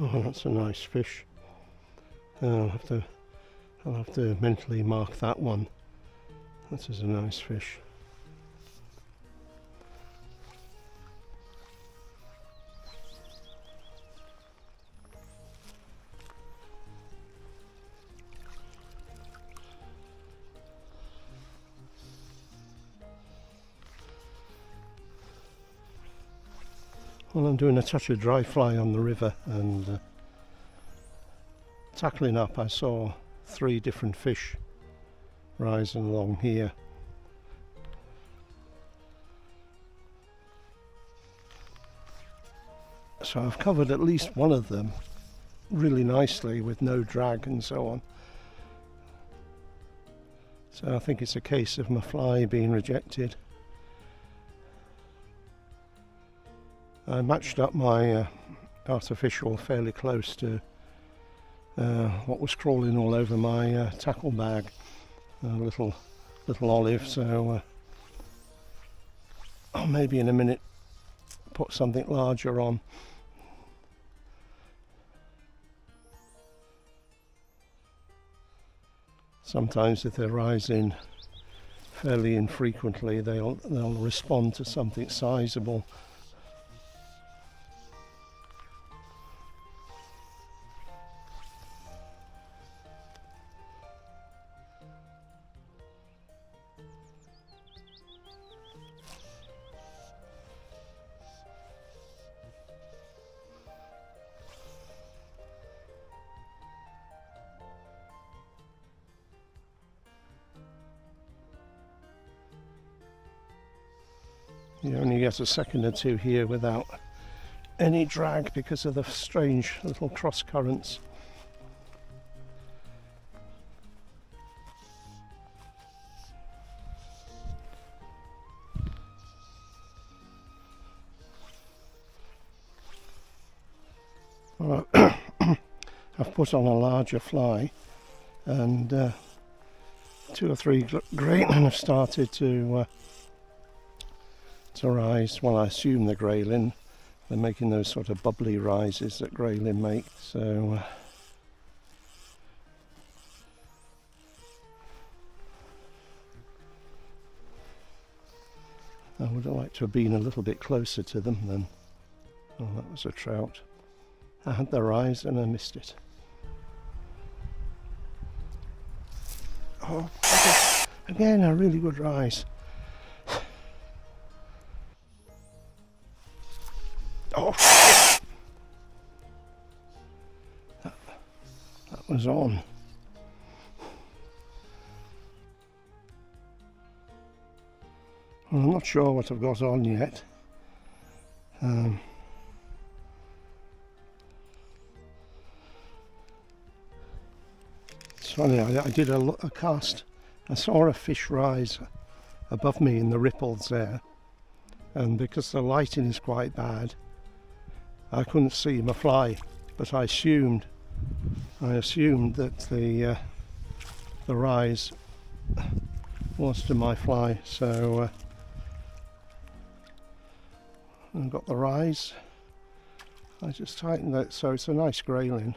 Oh, that's a nice fish. I'll have to mentally mark that one. That is a nice fish. Well, I'm doing a touch of dry fly on the river and tackling up, I saw 3 different fish rising along here. So I've covered at least one of them really nicely with no drag and so on. So I think it's a case of my fly being rejected. I matched up my artificial fairly close to what was crawling all over my tackle bag, little olive. So I'll maybe in a minute put something larger on. Sometimes if they're rising fairly infrequently, they'll respond to something sizable. You only get a second or two here without any drag because of the strange little cross currents. Well, I've put on a larger fly and 2 or 3 grayling have started to rise. Well, I assume the grayling, they're making those sort of bubbly rises that grayling make. So I would have liked to have been a little bit closer to them then. Oh, that was a trout. I had the rise and I missed it. Oh, again a really good rise. Oh, that was on. Well, I'm not sure what I've got on yet. It's funny, I did a cast. I saw a fish rise above me in the ripples there, and because the lighting is quite bad, I couldn't see my fly, but I assumed that the rise was to my fly. So I've got the rise. I just tightened it, so it's a nice grayling.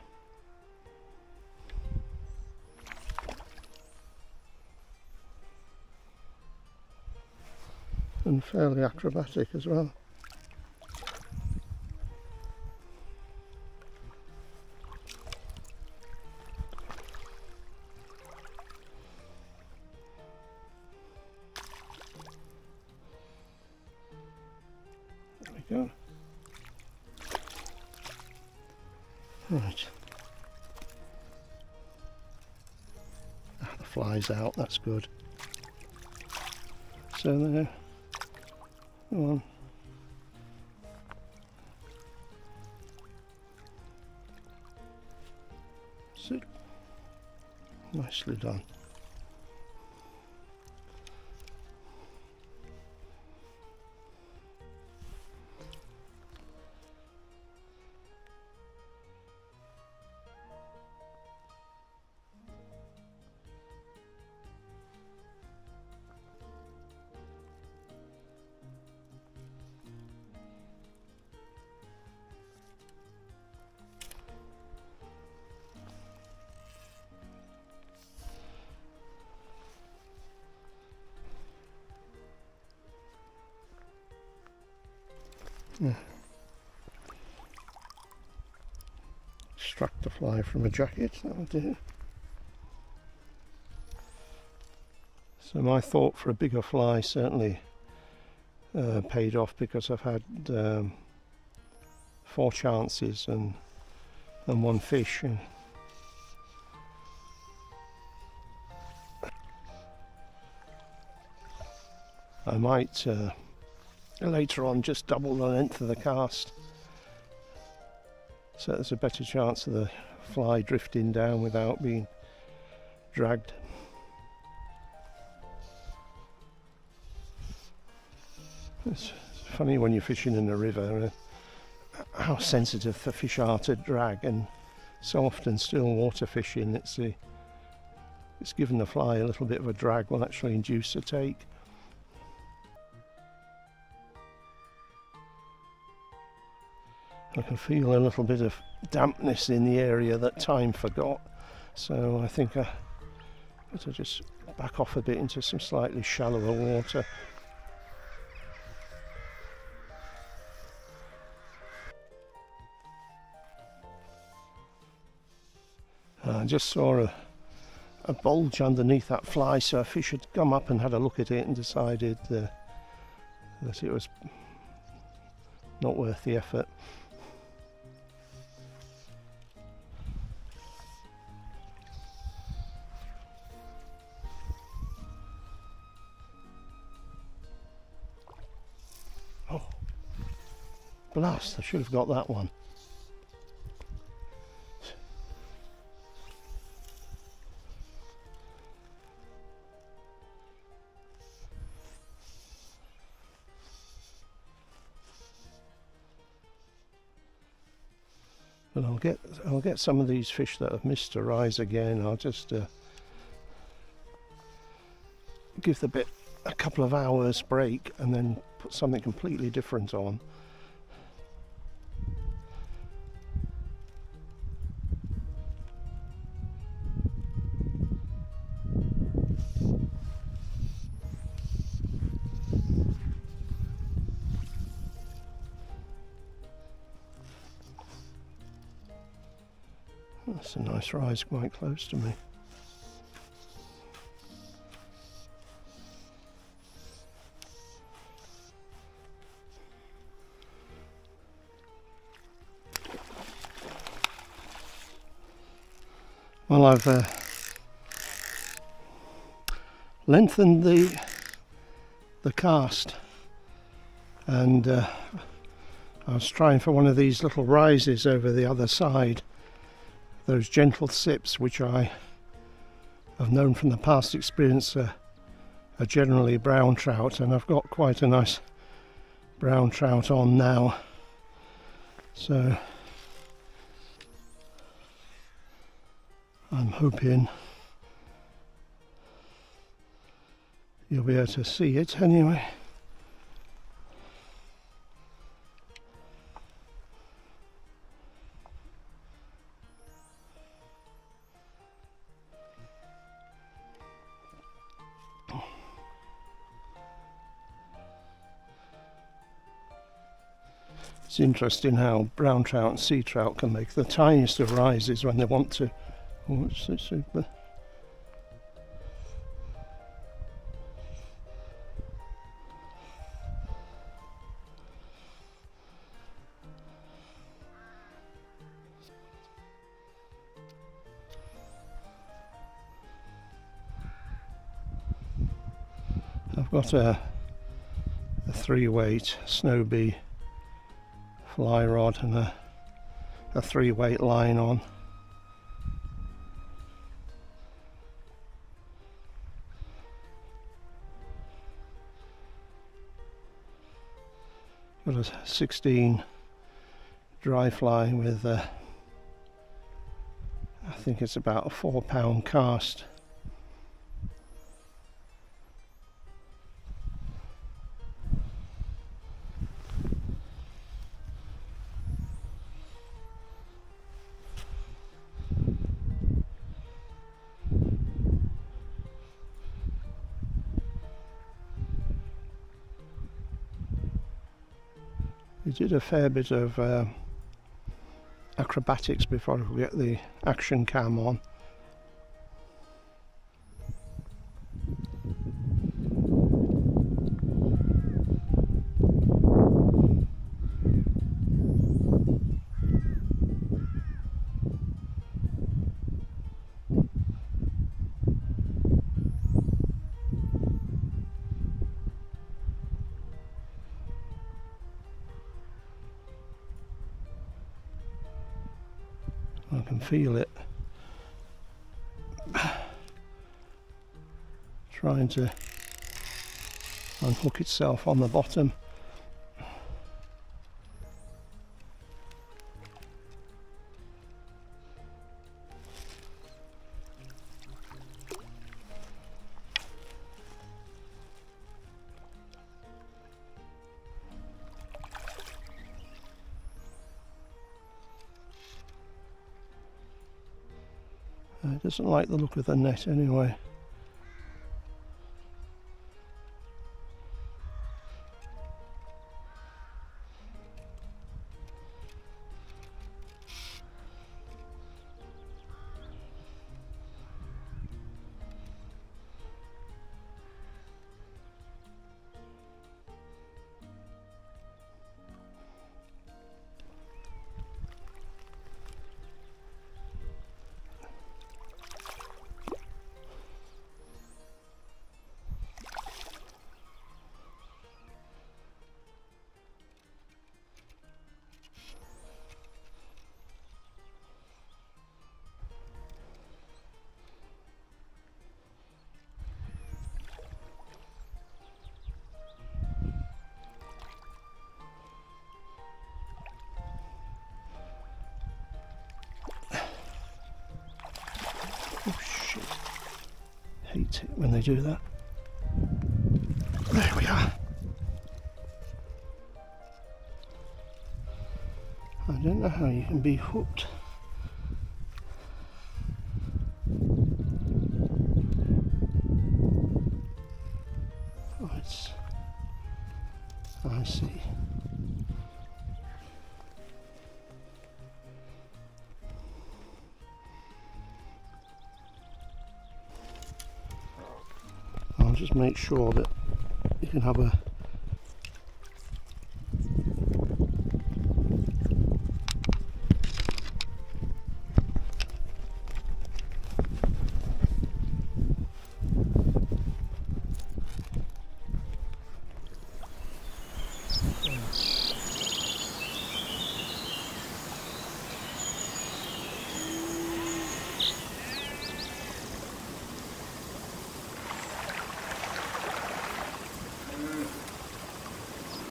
And fairly acrobatic as well. There we go. Right. The fly's out, that's good. So there. Come on. Sit. Nicely done. Yeah. Struck the fly from a jacket, that'll do. So my thought for a bigger fly certainly paid off, because I've had 4 chances and 1 fish. And I might later on just double the length of the cast, so there's a better chance of the fly drifting down without being dragged. It's funny when you're fishing in a river how sensitive the fish are to drag, and so often still water fishing, it's given the fly a little bit of a drag will actually induce a take. I can feel a little bit of dampness in the area that time forgot, so I think I better just back off a bit into some slightly shallower water. I just saw a bulge underneath that fly, so a fish had come up and had a look at it and decided that it was not worth the effort. Oh, blast, I should have got that one. But I'll get some of these fish that have missed a rise again. I'll just give the bit a couple of hours break and then put something completely different on. That's a nice rise quite close to me. Well, I've lengthened the cast, and I was trying for one of these little rises over the other side. Those gentle sips, which I have known from the past experience are generally brown trout, and I've got quite a nice brown trout on now. So I'm hoping you'll be able to see it anyway. It's interesting how brown trout and sea trout can make the tiniest of rises when they want to. Oh, it's so super. I've got a 3-weight Snowbee fly rod and a 3-weight line on. Got a 16 dry fly with I think it's about a 4-pound cast. We did a fair bit of acrobatics before I could get the action cam on. I can feel it trying to unhook itself on the bottom. It doesn't like the look of the net anyway. Oh shit, hate it when they do that. There we are. I don't know how you can be hooked. Oh, it's... I see. I'll just make sure that you can have a